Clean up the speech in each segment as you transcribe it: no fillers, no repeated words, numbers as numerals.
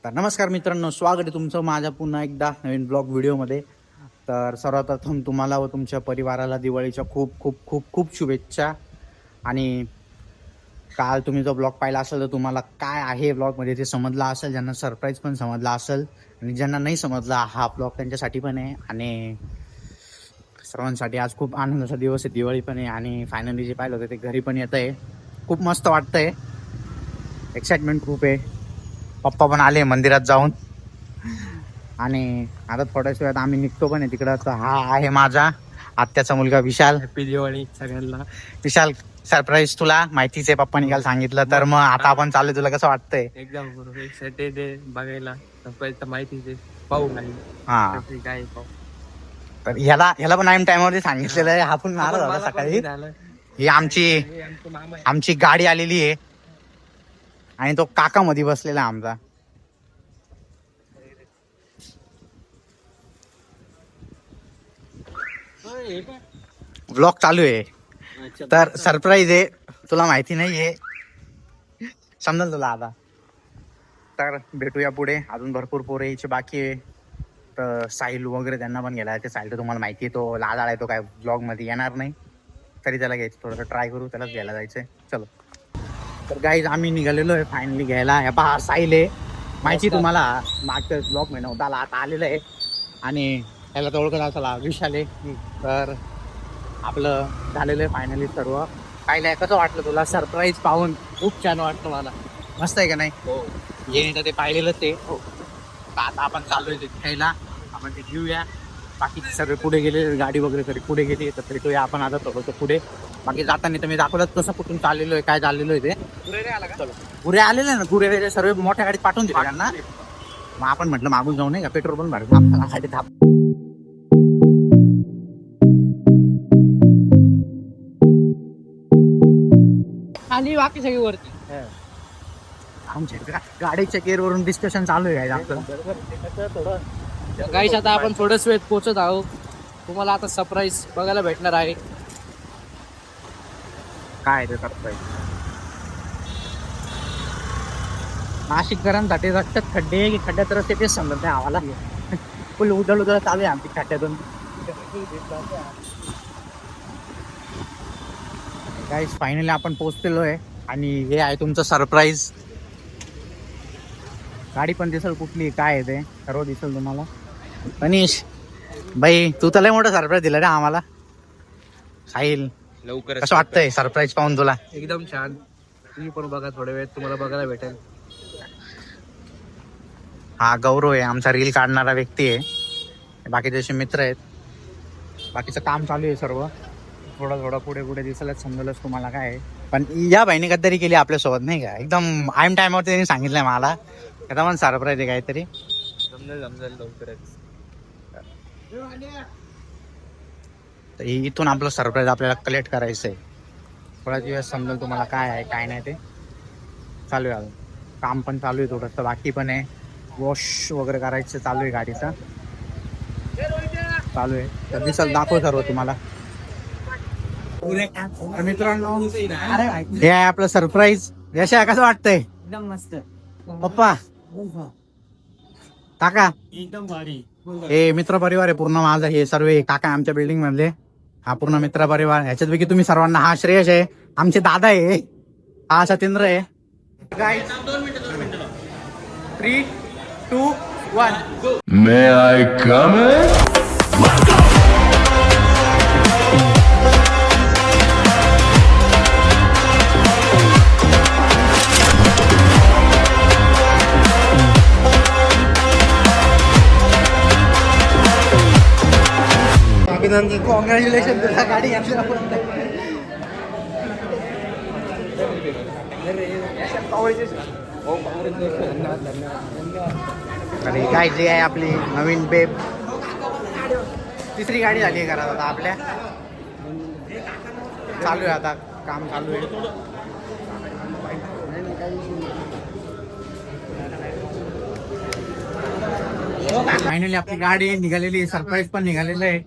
तर नमस्कार मित्रांनो, स्वागत आहे तुमचं माझ्या पुन्हा एकदा नवीन ब्लॉग व्हिडिओमध्ये. तर सर्वप्रथम तुम्हाला व तुमच्या परिवाराला दिवाळीच्या खूप खूप खूप खूप शुभेच्छा. आणि काल तुम्ही जो ब्लॉग पाहिला असेल तर तुम्हाला काय आहे ब्लॉगमध्ये ते समजलं असेल, ज्यांना सरप्राईज पण समजला असेल आणि ज्यांना नाही समजला हा ब्लॉग त्यांच्यासाठी पण आहे. आणि सर्वांसाठी आज खूप आनंदाचा दिवस आहे, दिवाळी पण आहे आणि फायनली जे पाहिलं होतं ते घरी पण येत आहे. खूप मस्त वाटतंय, एक्साइटमेंट खूप आहे. पप्पा पण आले मंदिरात जाऊन आणि आता थोड्याच वेळात आम्ही निघतो पण आहे तिकडं. तर हा आहे माझा आत्याचा मुलगा विशाल. हॅपी दिवाळी सगळ्यांना. विशाल, सरप्राईज तुला माहितीच आहे, पप्पांनी काल सांगितलं. तर मग आता आपण चालू, तुला कसं वाटतंय? एकदम बरोबर, एक्साइटेड आहे बघायला. सरप्राईज तर माहितीच आहे, पाहू नाही हा, काय पाहू. तर ह्याला पण आईम टाइमवरती सांगितलेलं आहे. हा पण नाराज झाला सकाळी. ही आमची गाडी आलेली आहे आणि तो काका मध्ये बसलेला आहे आमचा. ब्लॉग चालू आहे तर सरप्राईज आहे, तुला माहिती नाही आहे, समजेल तुला आता. तर भेटूया पुढे, अजून भरपूर पोरे यायचे बाकी आहे. तर साहिल वगैरे त्यांना पण गेला. ते साहिल तर तुम्हाला माहिती आहे, तो लाजाळ आहे, तो काय ब्लॉग मध्ये येणार नाही. तरी त्याला घ्यायचं, थोडंसं ट्राय करू, त्यालाच घ्यायला जायचंय. चलो, तर गाईज आम्ही निघालेलो आहे फायनली घ्यायला. या पहा साहिल आहे, माहिती तुम्हाला, मागच्या ब्लॉग महिना होता, आता आलेलं आहे. आणि याला तर ओळखत असाला, विशाल आहे. तर आपलं झालेलं आहे फायनली सर्व. पाहिलंय, कसं वाटलं तुला सरप्राईज पाहून? खूप छान वाटलं मला, मस्त आहे का नाही? हो, येणे तर ते पाहिलेलं ते. आता आपण चाललोय ते घ्यायला, आपण ते घेऊया. बाकीचे सर्व पुढे गेले, गाडी वगैरे तरी पुढे गेली, तर भेटूया आपण आता थोडंसं पुढे. बाकी जाताना तर मी दाखवलं कसं कुठून चाललेलो आहे, काय चाललेलो आहे ते. गुरे आलेले ना, गुरे सर्व मोठ्या गाडीत पाठवून दिले त्यांना. मग आपण म्हटलं मागून जाऊ नये का, पेट्रोल पण भरायचं आपल्याला थांब. खाली बाकी सगळी वरती. आमच्या गाडीच्या गेअरवरून डिस्कशन चालू आहे आपलं. गाईस, आता आपण थोडंच वेळ पोहोचत आहोत. तुम्हाला आता सरप्राईज बघायला भेटणार आहे. काय ते करतोय? नाशिककरांसाठी रस्त्यात खड्डे की खड्ड्यात रस्ते तेच समजत नाही आम्हाला. फुल उदळ चालू आहे आमची खड्ड्यातून. गाईस, फायनली आपण पोहोचलेलो आहे आणि हे आहे तुमचं सरप्राईज. गाडी पण दिसेल कुठली, काय आहे ते सर्व दिसेल तुम्हाला. तनिष बाई, तू तर लय मोठं सरप्राईज दिलं रे आम्हाला. साहिल, लवकर कसं वाटतंय सरप्राईज पाहून तुला? एकदम छान. तुम्ही पण बघा, थोड्या वेळ तुम्हाला बघायला भेटेल. हा गौरव आहे, आमचा रील काढणारा व्यक्ती आहे. बाकीचे असे मित्र आहेत, बाकीचं काम चालू आहे सर्व. थोडं पुढे पुढे दिसलच, समजलंच तुम्हाला काय आहे. पण या बाईने गद्दारी केली आपल्यासोबत नाही का, एकदम आईम टायमावर त्यांनी सांगितलंय मला. आता पण सरप्राईज आहे काहीतरी. समजेल लवकरच. तर इथून आपलं सरप्राईज आपल्याला कलेक्ट करायचं आहे. थोड्याच दिवस समजेल तुम्हाला काय आहे काय नाही. ते चालू आहे, काम पण चालू आहे, थोडंसं बाकी पण आहे. वॉश वगैरे करायचं चालू आहे, गाडीचा चालू आहे. तर दिसल, दाखव सर्व तुम्हाला. मित्रांनो, हे आहे आपलं सरप्राईज. यशा, कसं वाटतंय? एकदम मस्त. पप्पा, काका, एकदम भारी. हे मित्र परिवार आहे पूर्ण माझा. हे सर्व काका आमच्या बिल्डिंग मधले, हा पूर्ण मित्र परिवार. ह्याच्यापैकी तुम्ही सर्वांना, हा श्रेयश आहे, आमचे दादा आहे, हा सतेंद्र आहे. 3, 2, 1 May I come in? Congratulation तुला गाडी अरे काय जे आहे आपली नवीन बेब. तिसरी गाडी झाली आहे घरात आता आपल्या. चालू आहे आता, काम चालू आहे. फायनली आपली गाडी निघालेली, सरप्राईज पण निघालेलं आहे.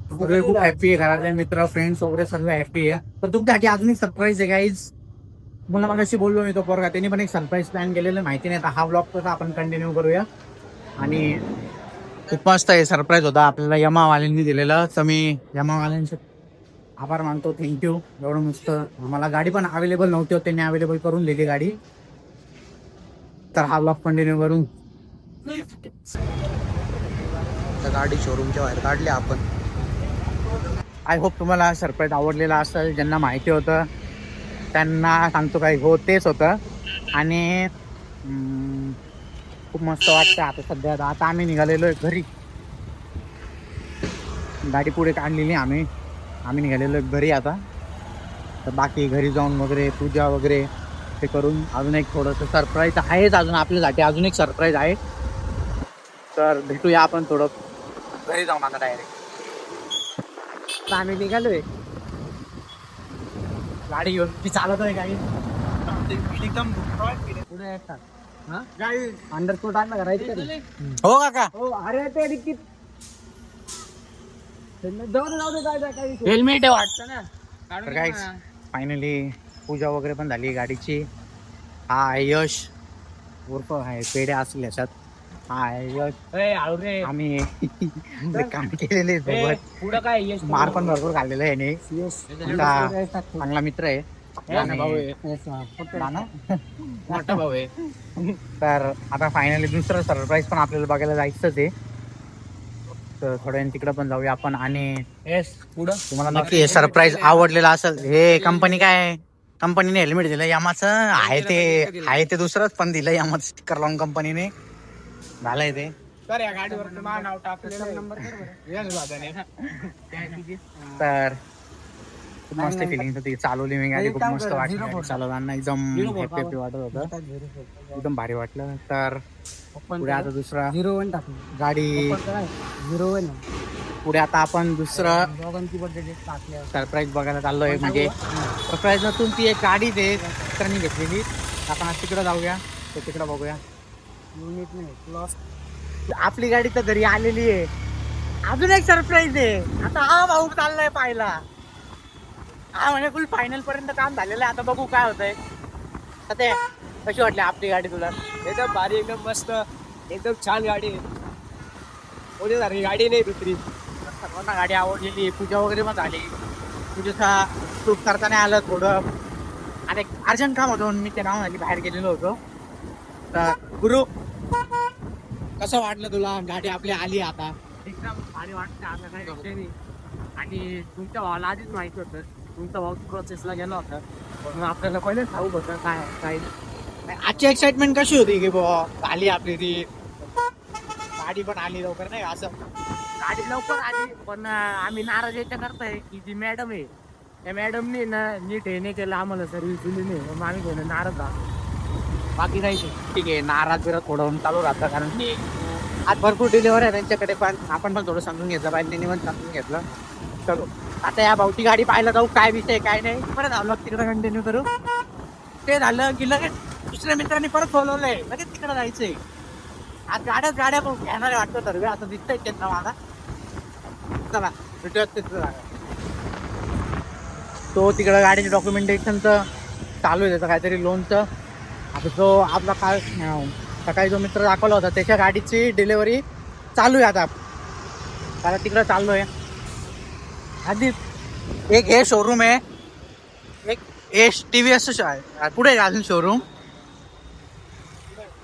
सगळे खूप हॅपी आहे, घरातले मित्र फ्रेंड्स वगैरे सर्व हॅपी आहे. तर तुमच्यासाठी अजून एक सरप्राईज आहे गाईज. मला मगाशी बोललो मी तो पोरगा, त्यांनी पण एक सरप्राईज प्लॅन केलेलं, माहिती नाही. आता हा ब्लॉग तर आपण कंटिन्यू करूया. आणि खूप मस्त आहे सरप्राईज होता आपल्याला यमावाल्यांनी दिलेलं, तर मी यमावाल्यांचे आभार मानतो. थँक्यू. एवढं मस्त मला गाडी पण अवेलेबल नव्हती, त्यांनी अवेलेबल करून दिली गाडी. तर हा ब्लॉग कंटिन्यू करून गाडी शोरूमच्या बाहेर काढली आपण. आय होप तुम्हाला सरप्राईज आवडलेला असेल. ज्यांना माहिती होतं त्यांना सांगतो काही हो तेच होतं. आणि खूप मस्त वाटतं आता सध्या. आता आम्ही निघालेलो आहे घरी, गाडी पुढे काढलेली आम्ही निघालेलो आहे घरी आता. तर बाकी घरी जाऊन वगैरे पूजा वगैरे ते करून अजून एक थोडंसं सरप्राईज आहेच अजून आपल्यासाठी, अजून एक सरप्राईज आहे. तर भेटूया आपण थोडं घरी जाऊन आता डायरेक्ट. आम्ही निघालोय गाडी घेऊन. ती चालत आहे गाडी एकदम पुढे येतात. अंडरकोट आणला करायचं. हो काका. हो अरे ते हेल्मेट आहे वाटतं ना. तर काय फायनली पूजा वगैरे पण झाली गाडीची. हा आहे यश उर्फ आहे पेढे असेल याच्यात. हा आहे यश. आम्ही काम केलेले सोबत. पुढं काय यश मार पण भरपूर खाल्लेला आहे याने. चांगला मित्र आहे. मोठा भाऊ आहे. तर आता फायनली दुसरं सरप्राईज पण आपल्याला बघायला जायचंच आहे. तर थोड्या वेळाने तिकडं पण जाऊया आपण. आणि पुढं तुम्हाला नक्की हे सरप्राईज आवडलेलं असेल. हे कंपनी काय कंपनीने हेल्मेट दिलं यामाचं आहे ते दुसरंच पण दिलं यामाचं स्टिकर लावून कंपनीने झालंय ते. तर या गाडीवर नाव टाकलेलं. तर खूप मस्त फिलिंग होती. चालवली मी गाडी, खूप मस्त वाटली चालवताना. एकदम हॅपी वाटत होतं, एकदम भारी वाटलं. तर पुढे आता दुसरा गाडी पुढे आता आपण दुसरं सरप्राईज बघायला चाललोय. म्हणजे सरप्राईज नसून ती एक गाडी ते मित्रांनी घेतलेली. आपण आज तिकडं जाऊया, तर तिकडं बघूया. आपली गाडी तर घरी आलेली आहे. अजून एक सरप्राईज आहे. आता हा भाऊ चाललाय पाहायला. हा म्हणजे फुल फायनल पर्यंत काम झालेलं आहे. आता बघू काय होतंय. ते कशी वाटली आपली गाडी तुला? एकदम भारी, एकदम मस्त, एकदम छान गाडी आहे. सारखी गाडी नाही दुसरी. सर्वांना गाडी आवडलेली. पूजा वगैरे पण झाली. पूजेचा शूट करताना आलं थोडं, आणि अर्जंट काम होतं म्हणून मी त्या नावासाठी बाहेर गेलेलो होतो. तर गुरु कसं वाटलं तुला? गाडी आपली आली आता. एकदम भारी वाटतं. आता काही विषय नाही. आणि तुमच्या भावाला आधीच माहिती होतं. तुमचा भाऊ प्रोसेसला गेला होता, म्हणून आपल्याला पहिले ठाऊक होतं काय काय. आजची एक्साइटमेंट कशी होती की बाबा आली आपली ती गाडी पण आली लवकर, नाही असं. गाडी लवकर आली, पण आम्ही नाराज याच्या करताय की जी मॅडम आहे त्या मॅडमनी ना नीट हे नाही केलं आम्हाला, सर्व्हिस दिली नाही, मग आम्ही घेऊन नाराज राहतो. बाकी काही ठीक आहे. नाराज बिराज थोडं चालू राहतं, कारण की आज भरपूर डिलिव्हर आहे त्यांच्याकडे, पण आपण पण थोडं समजून घेतलं पाहिजे. त्यांनी पण समजून घेतलं. चलो आता या भाऊची गाडी पाहायला जाऊ, काय विषय काय नाही. परत झालं तिकडे कंटिन्यू करू. ते झालं की लगेच दुसऱ्या मित्रांनी परत बोलवलंय, लगेच तिकडे जायचंय. आज गाड्या घेणारे वाटतं तर आता दिसतंय त्यांना मला. चला भेटूयात तिथं. तो तिकडं गाडीच्या डॉक्युमेंटेशनचं चालू आहे, त्याचं काहीतरी लोनचं. आता जो आपला काल सकाळी जो मित्र दाखवला होता त्याच्या गाडीची डिलेवरी चालू आहे आता. त्याला तिकडं चाललो आहे. आधी एक हे शोरूम आहे, एक एस TVS आहे पुढे अजून शोरूम.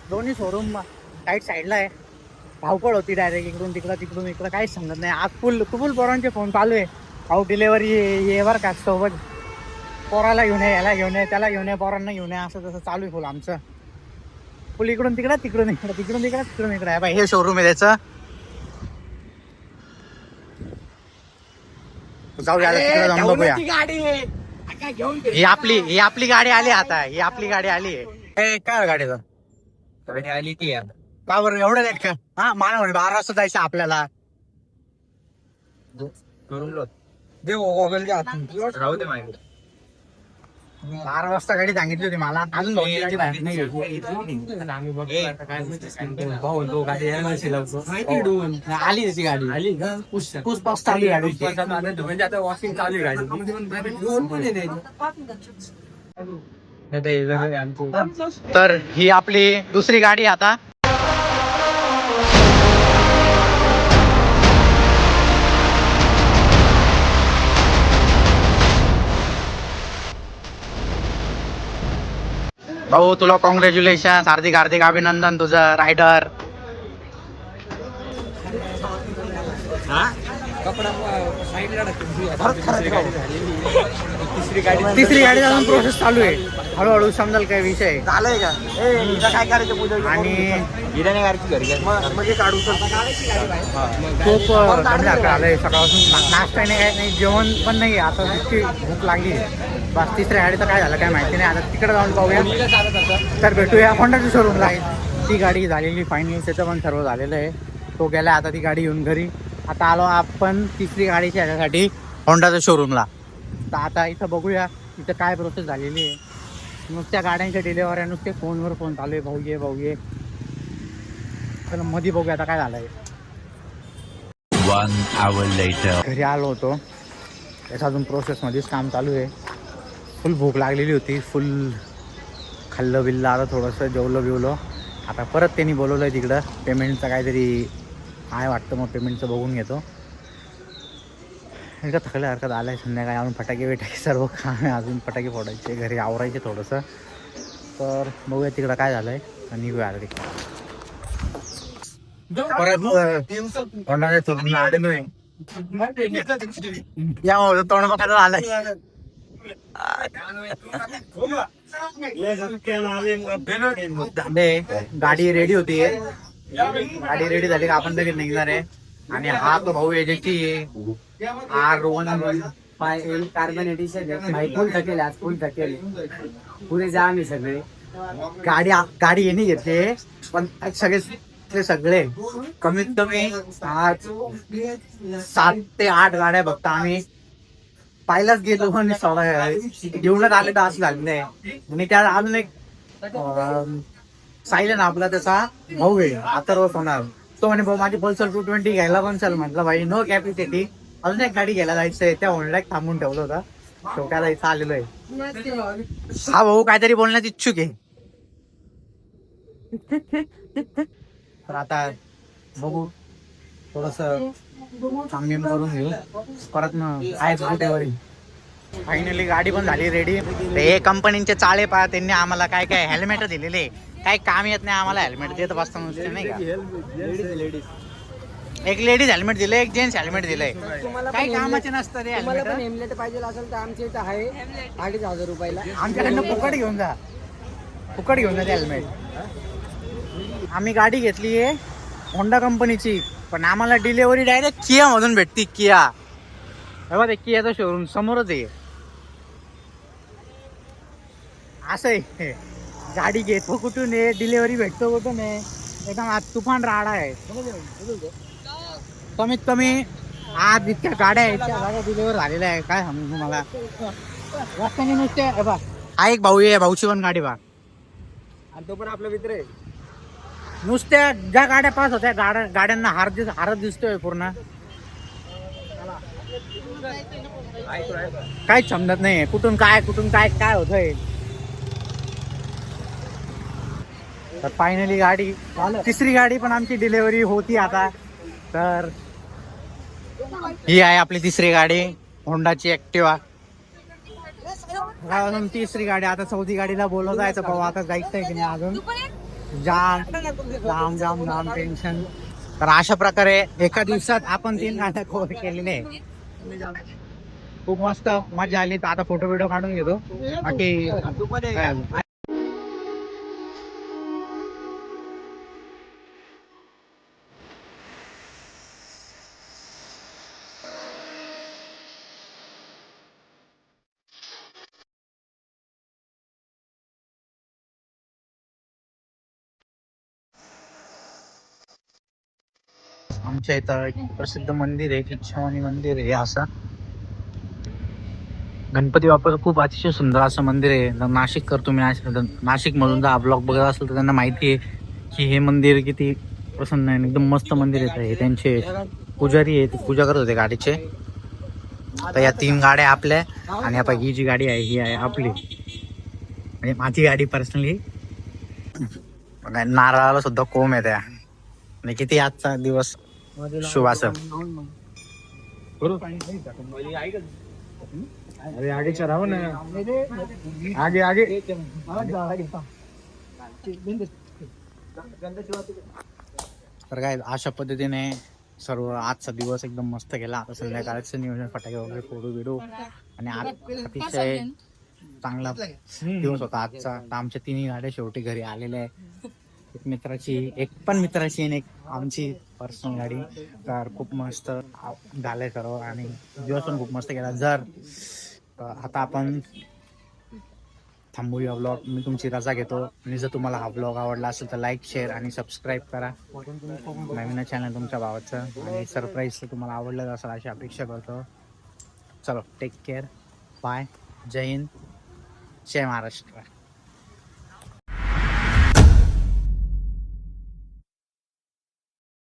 दोन्ही शोरूम साईडला आहे. धावपळ होती डायरेक्ट इकडून तिकडं काहीच समजत नाही. आज फुल पोरांचे फोन चालू आहे. भाऊ डिलेवरी ये बरं का, सोबत पोराला घेऊन ये, याला घेऊन ये, त्याला घेऊन ये, पोरांना घेऊन ये, असं तसं चालू आहे फुल आमचं. फुल इकडून तिकडं आहे बाई. हे शोरूम आहे त्याचं. जाऊया तिकडे जाऊन बघूया. ही आपली गाडी आली आता. ही आपली गाडी आली आहे. काय गाडीचं गाडी आली ती यार. का बरं एवढं नाही का? हा मला म्हणे 12 वाजता जायचं आपल्याला. देऊ राहू दे माझ्याकडे. 12 वाजता गाडी सांगितली होती मला, अजून भाऊची गाडी बाहेर नाही गेली. आम्ही बघतो आता काय माहिती. भाऊ तो गाडी यायला नसेल लवकर. आली त्याची गाडी, आली का? पुष्पास चालू आहे गाडीची. म्हणजे आता वॉकिंग चालू आहे गाडी. तर ही आपली दुसरी गाडी आता. भाऊ तुला कॉंग्रॅच्युलेशन, हार्दिक हार्दिक अभिनंदन तुझं रायडर. तिसरी गाडी अजून प्रोसेस चालू आहे, हळूहळू समजाल काय विषय झालाय का. काय करायचं आणि म्हणजे काढू खूप आलंय सकाळपासून. नाश्ता नाही, काय नाही, जेवण पण नाही. आता इतकी भूक लागली. बस तिसऱ्या गाडीचं काय झालं काय माहिती नाही. आता तिकडे जाऊन पाहूया. तर भेटूया होंडाच्या शोरूमला. ती गाडी झालेली फायनली, त्याचं पण सर्व झालेलं आहे. तो गेला आता ती गाडी घेऊन घरी. आता आलो आपण तिसरी गाडीच्या ह्याच्यासाठी होंडाच्या शोरूमला. तर आता इथं बघूया इथं काय प्रोसेस झालेली आहे. नुसत्या गाड्यांच्या डिलेवऱ्या, नुसते फोनवर फोन चालू आहे, भाऊ ये. तर मध्ये बघूया आता काय झालंय. 1 hour later. घरी आलो होतो, त्याचं अजून प्रोसेसमध्येच काम चालू आहे. फुल भूक लागलेली होती, फुल खाल्लं बिल्लं, आता थोडंसं जेवलो. आता परत त्यांनी बोलवलं आहे तिकडं पेमेंटचं काहीतरी आहे वाटतं, मग पेमेंटचं बघून घेतो. एकदा थकल्या हरकत आलं आहे. संध्याकाळी अजून फटाके सर्व काम आहे, अजून फटाके फोडायचे, घरी आवरायचे थोडंसं. तर बघूया तिकडं काय झालं आहे, तर निघूया आता तिकडं. या तोंड बघायला आलाय. गाडी रेडी होती, गाडी रेडी झाली का आपण लगेच निघणार आहे. आणि हा तो भाऊ एजन्सी कार्बन एडिशन फुल थकेल, आज फुल थकेल. पुढे जा आम्ही सगळे. गाडी येणे घेतले, पण सगळे कमीत कमी 7 ते 8 गाड्या बघता आम्ही पाहिलाच गेलो. पण घेऊनच आले तर असं झालं नाही. आणि त्या अजून एक सायलेन आपला त्याचा भाऊ आहे, आता रोज होणार. तो म्हणे भाऊ माझी पल्सर 220 घ्यायला पण चल. म्हटलं भाई नो कॅपॅसिटी, अजून एक गाडी घ्यायला जायचंय. त्या होंडा थांबून ठेवलं होता, शेवट्याला इथं आलेलो आहे. हा भाऊ काहीतरी बोलण्यात इच्छुक आहे. तर आता बघू, थोडस चांगली करून घेऊ परत मग आहेच कुठेवरी. फायनली गाडी पण झाली रेडी. हे कंपनीचे चाळे पहा, त्यांनी आम्हाला काय काय हेल्मेट दिलेले. काही काम येत नाही आम्हाला हेल्मेट देत बसताना, नाही का. एक लेडीज हेल्मेट दिले, एक जेंट्स हेल्मेट दिलंय. काही कामाचे नसतं ते हेल्मेट पाहिजे असेल तर आमच्या इथं आहे 2,500 रुपयाला. आमच्याकडनं फुकट घेऊन जा ते हेल्मेट. आम्ही गाडी घेतली आहे होंडा कंपनीची, पण आम्हाला डिलेव्हरी डायरेक्ट किया मधून भेटती. किया बघा, ते कियाचं शोरूम समोरच आहे. असं आहे, गाडी घेतो कुठून आहे, डिलेव्हरी भेटतो कुठून आहे, एकदम तुफान राडा आहे. कमीत कमी आज इतक्या गाड्या डिलेव्हर झालेल्या आहे, काय सांगू तुम्हाला. रस्त्याने नुसते हा एक भाऊ आहे, भाऊची पण गाडी बा, आणि तो पण आपला मित्र आहे. नुसत्या ज्या गाड्या पास होत्या गाड्यांना हारत दिसतोय पूर्ण. काहीच समजत नाही कुठून काय काय होतंय. तर फायनली गाडी, तिसरी गाडी पण आमची डिलेव्हरी होती आता. तर ही आहे आपली तिसरी गाडी, होंडाची ऍक्टिवा. अजून तिसरी गाडी, आता चौथी गाडीला बोलवत जायचं भाऊ, आता जायचंय की नाही अजून. जाम टेन्शन. तर अशा प्रकारे एका दिवसात आपण 3 गाड्या कव्हर केलेले. खूप मस्त मजा आली. तर आता फोटो बिटो काढून घेतो. बाकी आमच्या इथं एक प्रसिद्ध मंदिर आहे, इच्छामणी मंदिर आहे. असं गणपती बाप्पाचं खूप अतिशय सुंदर असं मंदिर आहे. नाशिक कर तुम्ही नाशिक मधून जर हा ब्लॉग बघत असेल तर त्यांना माहिती आहे की हे मंदिर किती प्रसन्न आहे. एकदम मस्त मंदिर आहे. हे त्यांचे पुजारी आहे, ते पूजा करत होते गाडीचे. तर या 3 गाड्या आपल्या आणि आता ही जी गाडी आहे ही आहे आपली, म्हणजे माझी गाडी पर्सनली. नारळाला सुद्धा कोंब आहे त्या. आणि किती आजचा दिवस शुभ असं. अरे आगे चढावं ना, आगे आगे. तर काय अशा पद्धतीने सर्व आजचा दिवस एकदम मस्त गेला. आता संध्याकाळचं नियोजन, फटाके वगैरे फोडू बिडू आणि अतिशय चांगला दिवस होता आजचा. तर आमच्या 3 गाड्या शेवटी घरी आलेल्या आहे. एक मित्राची, एक पण मित्राची आणि एक आमची पर्सनल गाडी. तर खूप मस्त झालंय सर्व आणि दिवस पण खूप मस्त गेला. जर आता आपण थांबूया व्लॉग. मी तुमची रजा घेतो आणि जर तुम्हाला हा व्लॉग आवडला असेल तर लाईक, शेअर आणि सबस्क्राईब करा. नवीन चॅनल तुमच्या भावाचं आणि सरप्राईज तर तुम्हाला आवडलं असेल अशी अपेक्षा करतो. चलो, टेक केअर, बाय, जय हिंद, जय महाराष्ट्र.